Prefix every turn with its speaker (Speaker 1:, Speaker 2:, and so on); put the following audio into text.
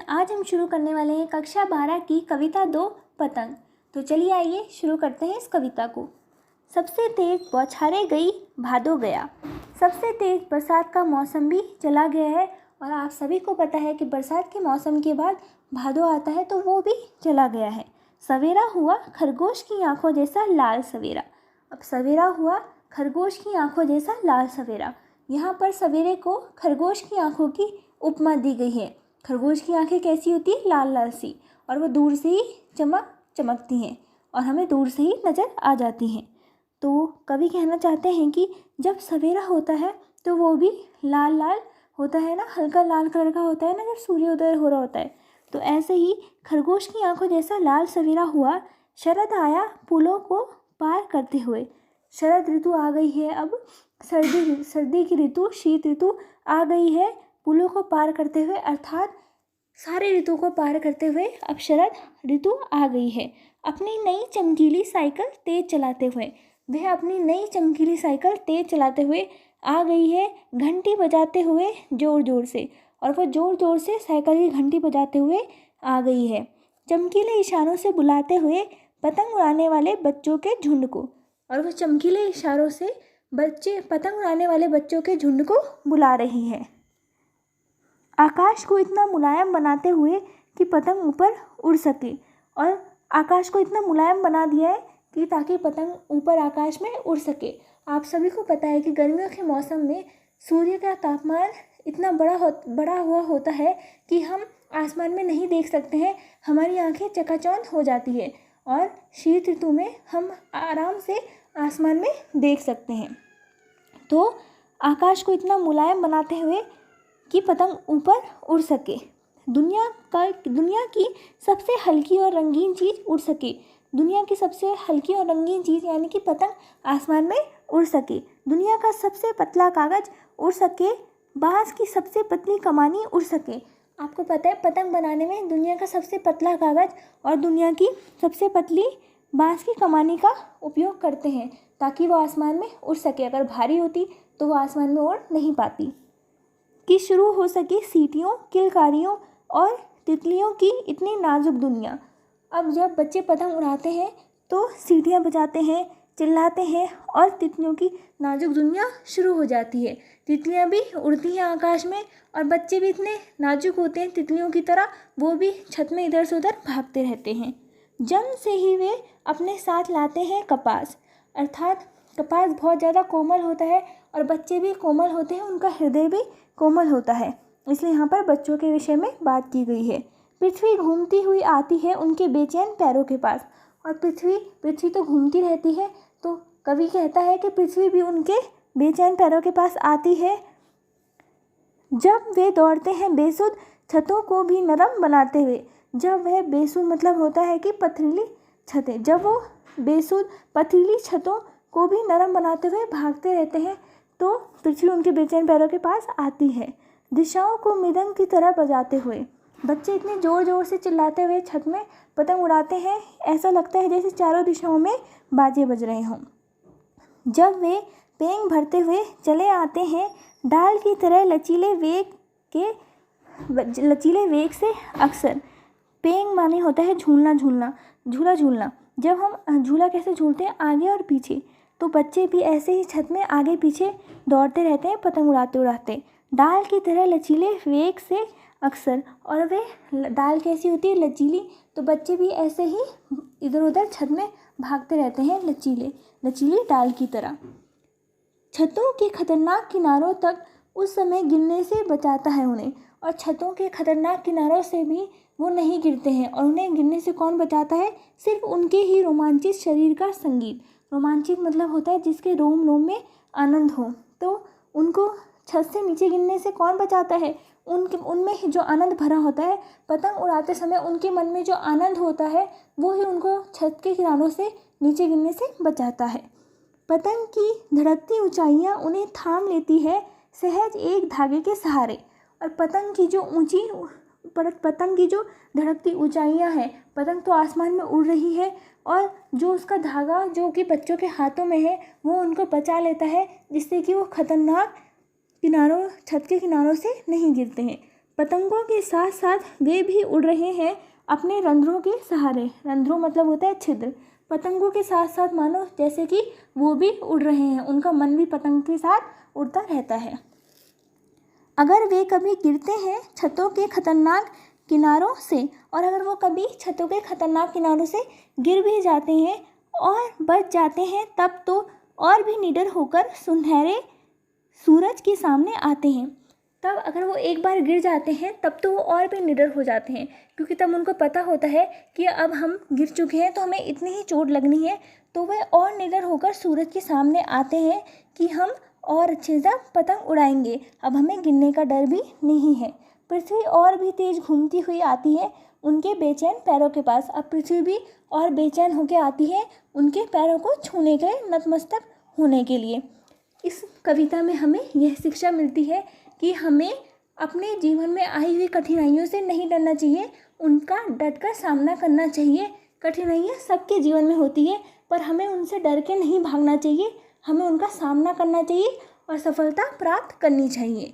Speaker 1: आज हम शुरू करने वाले हैं कक्षा 12 की कविता 2 पतंग। तो चलिए आइए शुरू करते हैं इस कविता को। सबसे तेज बौछारें गई भादो गया। सबसे तेज बरसात का मौसम भी चला गया है और आप सभी को पता है कि बरसात के मौसम के बाद भादो आता है तो वो भी चला गया है। सवेरा हुआ खरगोश की आंखों जैसा लाल सवेरा। अब सवेरा हुआ खरगोश की आंखों जैसा लाल सवेरा। यहाँ पर सवेरे को खरगोश की आंखों की उपमा दी गई है। खरगोश की आंखें कैसी होती है? लाल लाल सी, और वो दूर से ही चमकती हैं और हमें दूर से ही नज़र आ जाती हैं। तो कवि कहना चाहते हैं कि जब सवेरा होता है तो वो भी लाल लाल होता है ना, हल्का लाल कलर का होता है ना जब सूर्योदय हो रहा होता है। तो ऐसे ही खरगोश की आंखों जैसा लाल सवेरा हुआ। शरद आया पुलों को पार करते हुए। शरद ऋतु आ गई है, अब सर्दी की ऋतु, शीत ऋतु आ गई है पुलों को पार करते हुए, अर्थात सारे ऋतु को पार करते हुए अब शरद ऋतु आ गई है। अपनी नई चमकीली साइकिल तेज चलाते हुए, वह अपनी नई चमकीली साइकिल तेज चलाते हुए आ गई है, घंटी बजाते हुए ज़ोर ज़ोर से, और वह ज़ोर ज़ोर से साइकिल की घंटी बजाते हुए आ गई है। चमकीले इशारों से बुलाते हुए पतंग उड़ाने वाले बच्चों के झुंड को, और वह चमकीले इशारों से पतंग उड़ाने वाले बच्चों के झुंड को बुला रही है। आकाश को इतना मुलायम बनाते हुए कि पतंग ऊपर उड़ सके, और आकाश को इतना मुलायम बना दिया है कि ताकि पतंग ऊपर आकाश में उड़ सके। आप सभी को पता है कि गर्मियों के मौसम में सूर्य का तापमान इतना बड़ा हुआ होता है कि हम आसमान में नहीं देख सकते हैं, हमारी आंखें चकाचौंध हो जाती है, और शीत ऋतु में हम आराम से आसमान में देख सकते हैं। तो आकाश को इतना मुलायम बनाते हुए कि पतंग ऊपर उड़ सके। दुनिया की सबसे हल्की और रंगीन चीज़ उड़ सके। दुनिया की सबसे हल्की और रंगीन चीज़ यानी कि पतंग आसमान में उड़ सके। दुनिया का सबसे पतला कागज़ उड़ सके। बांस की सबसे पतली कमानी उड़ सके। आपको पता है पतंग बनाने में दुनिया का सबसे पतला कागज़ और दुनिया की सबसे पतली बांस की कमानी का उपयोग करते हैं ताकि वो आसमान में उड़ सके। अगर भारी होती तो वो आसमान में उड़ नहीं पाती। कि शुरू हो सके सीटियों, किलकारियों और तितलियों की इतनी नाजुक दुनिया। अब जब बच्चे पतंग उड़ाते हैं तो सीटियाँ बजाते हैं, चिल्लाते हैं, और तितलियों की नाजुक दुनिया शुरू हो जाती है। तितलियाँ भी उड़ती हैं आकाश में, और बच्चे भी इतने नाजुक होते हैं तितलियों की तरह, वो भी छत में इधर से उधर भागते रहते हैं। जन्म से ही वे अपने साथ लाते हैं कपास, अर्थात कपास बहुत ज़्यादा कोमल होता है और बच्चे भी कोमल होते हैं, उनका हृदय भी कोमल होता है, इसलिए यहाँ पर बच्चों के विषय में बात की गई है। पृथ्वी घूमती हुई आती है उनके बेचैन पैरों के पास, और पृथ्वी तो घूमती रहती है, तो कवि कहता है कि पृथ्वी भी उनके बेचैन पैरों के पास आती है। जब वे दौड़ते हैं बेसुध छतों को भी नरम बनाते हुए। जब वह बेसुध मतलब होता है कि पथरीली छतें, जब वो बेसुध पथरीली छतों को भी नरम बनाते हुए भागते रहते हैं तो पृथ्वी उनके बेचैन पैरों के पास आती है। दिशाओं को मृदंग की तरह बजाते हुए, बच्चे इतने ज़ोर ज़ोर से चिल्लाते हुए छत में पतंग उड़ाते हैं, ऐसा लगता है जैसे चारों दिशाओं में बाजे बज रहे हों। जब वे पेंग भरते हुए चले आते हैं डाल की तरह लचीले वेग से, अक्सर पेंग माने होता है झूला झूलना। जब हम झूला कैसे झूलते हैं आगे और पीछे, तो बच्चे भी ऐसे ही छत में आगे पीछे दौड़ते रहते हैं पतंग उड़ाते उड़ाते, डाल की तरह लचीले वेग से अक्सर। और वे डाल कैसी होती है? लचीली, तो बच्चे भी ऐसे ही इधर उधर छत में भागते रहते हैं लचीली डाल की तरह। छतों के खतरनाक किनारों तक उस समय गिरने से बचाता है उन्हें, और छतों के खतरनाक किनारों से भी वो नहीं गिरते हैं, और उन्हें गिरने से कौन बचाता है? सिर्फ उनके ही रोमांचित शरीर का संगीत। रोमांचित मतलब होता है जिसके रोम रोम में आनंद हो, तो उनको छत से नीचे गिरने से कौन बचाता है? उनमें जो आनंद भरा होता है पतंग उड़ाते समय, उनके मन में जो आनंद होता है वो ही उनको छत के किनारों से नीचे गिरने से बचाता है। पतंग की धड़कती ऊंचाइयां उन्हें थाम लेती है सहज एक धागे के सहारे, और पतंग की जो धड़कती ऊंचाइयां हैं, पतंग तो आसमान में उड़ रही है, और जो उसका धागा जो कि बच्चों के हाथों में है वो उनको बचा लेता है, जिससे कि वो खतरनाक छत के किनारों से नहीं गिरते हैं। पतंगों के साथ साथ वे भी उड़ रहे हैं अपने रंध्रों के सहारे। रंध्रों मतलब होता है छिद्र। पतंगों के साथ साथ मानो जैसे कि वो भी उड़ रहे हैं, उनका मन भी पतंग के साथ उड़ता रहता है। अगर वे कभी गिरते हैं छतों के खतरनाक किनारों से, और अगर वो कभी छतों के खतरनाक किनारों से गिर भी जाते हैं और बच जाते हैं, तब तो और भी निडर होकर सुनहरे सूरज के सामने आते हैं। तब अगर वो एक बार गिर जाते हैं तब तो वो और भी निडर हो जाते हैं, क्योंकि तब उनको पता होता है कि अब हम गिर चुके हैं तो हमें इतनी ही चोट लगनी है। तो वे और निडर होकर सूरज के सामने आते हैं कि हम और अच्छे से पतंग उड़ाएंगे, अब हमें गिरने का डर भी नहीं है। पृथ्वी और भी तेज घूमती हुई आती है उनके बेचैन पैरों के पास। अब पृथ्वी भी और बेचैन होकर आती है उनके पैरों को छूने के, नतमस्तक होने के लिए। इस कविता में हमें यह शिक्षा मिलती है कि हमें अपने जीवन में आई हुई कठिनाइयों से नहीं डरना चाहिए, उनका डटकर सामना करना चाहिए। कठिनाइयाँ सबके जीवन में होती है, पर हमें उनसे डर के नहीं भागना चाहिए, हमें उनका सामना करना चाहिए और सफलता प्राप्त करनी चाहिए।